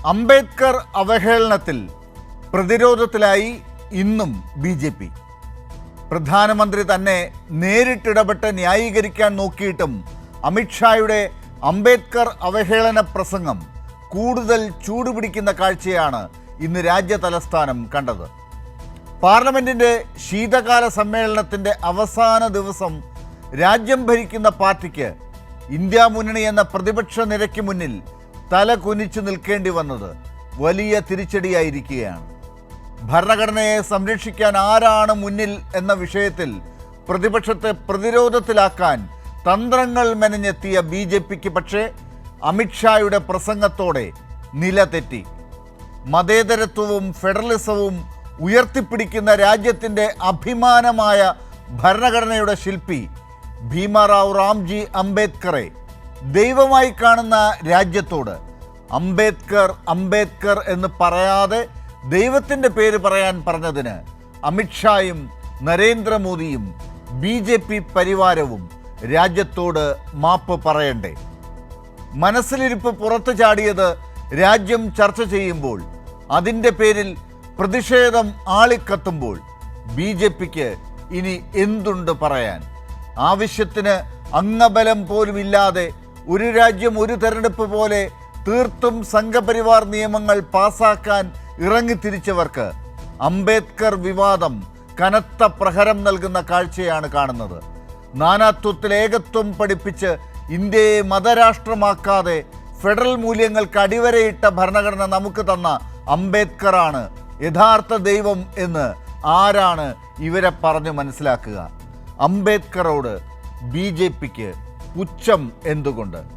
അംബേദ്കർ അവഹേളനത്തിൽ പ്രതിരോധത്തിലായി ഇന്നും ബി.ജെ.പി. പ്രധാനമന്ത്രി തന്നെ നേരിട്ടിടപെട്ട് ന്യായീകരിക്കാൻ നോക്കിയിട്ടും അമിത്ഷായുടെ അംബേദ്കർ അവഹേളന പ്രസംഗം കൂടുതൽ ചൂടുപിടിക്കുന്ന കാഴ്ചയാണ് ഇന്ന് രാജ്യതലസ്ഥാനം കണ്ടത്. പാർലമെന്റിന്റെ ശീതകാല സമ്മേളനത്തിന്റെ അവസാന ദിവസം രാജ്യം ഭരിക്കുന്ന പാർട്ടിക്ക് ഇന്ത്യ മുന്നണി എന്ന പ്രതിപക്ഷ നിരയ്ക്ക് മുന്നിൽ തല കുനിച്ചു നിൽക്കേണ്ടി വന്നത് വലിയ തിരിച്ചടിയായിരിക്കുകയാണ്. ഭരണഘടനയെ സംരക്ഷിക്കാൻ ആരാണ് മുന്നിൽ എന്ന വിഷയത്തിൽ പ്രതിപക്ഷത്തെ പ്രതിരോധത്തിലാക്കാൻ തന്ത്രങ്ങൾ മെനഞ്ഞെത്തിയ ബി.ജെ.പിക്ക് പക്ഷേ അമിത്ഷായുടെ പ്രസംഗത്തോടെ നില തെറ്റി. മതേതരത്വവും ഫെഡറലിസവും ഉയർത്തിപ്പിടിക്കുന്ന രാജ്യത്തിൻ്റെ അഭിമാനമായ ഭരണഘടനയുടെ ശില്പി ഭീമറാവ് റാംജി അംബേദ്കറെ ദൈവമായി കാണുന്ന രാജ്യത്തോട് അംബേദ്കർ അംബേദ്കർ എന്ന് പറയാതെ ദൈവത്തിൻ്റെ പേര് പറയാൻ പറഞ്ഞതിന് അമിത്ഷായും നരേന്ദ്രമോദിയും ബി.ജെ.പി. പരിവാരവും രാജ്യത്തോട് മാപ്പ് പറയണ്ടേ? മനസ്സിലിരിപ്പ് പുറത്തു ചാടിയത് രാജ്യം ചർച്ച ചെയ്യുമ്പോൾ, അതിൻ്റെ പേരിൽ പ്രതിഷേധം ആളിക്കത്തുമ്പോൾ ബി.ജെ.പിക്ക് ഇനി എന്തുണ്ട് പറയാൻ? ആവശ്യത്തിന് അംഗബലം പോലുമില്ലാതെ ഒരു രാജ്യം ഒരു തെരഞ്ഞെടുപ്പ് പോലെ തീർത്തും സംഘപരിവാർ നിയമങ്ങൾ പാസാക്കാൻ ഇറങ്ങിത്തിരിച്ചവർക്ക് അംബേദ്കർ വിവാദം കനത്ത പ്രഹരം നൽകുന്ന കാഴ്ചയാണ് കാണുന്നത്. നാനാത്വത്തിൽ ഏകത്വം പഠിപ്പിച്ച് ഇന്ത്യയെ മതരാഷ്ട്രമാക്കാതെ ഫെഡറൽ മൂല്യങ്ങൾക്ക് അടിവരയിട്ട ഭരണഘടന നമുക്ക് തന്ന അംബേദ്കറാണ് യഥാർത്ഥ ദൈവം എന്ന് ആരാണ് ഇവരെ പറഞ്ഞു മനസ്സിലാക്കുക? അംബേദ്കറോട് ബി.ജെ.പിക്ക് പുച്ഛം എന്തുകൊണ്ട്?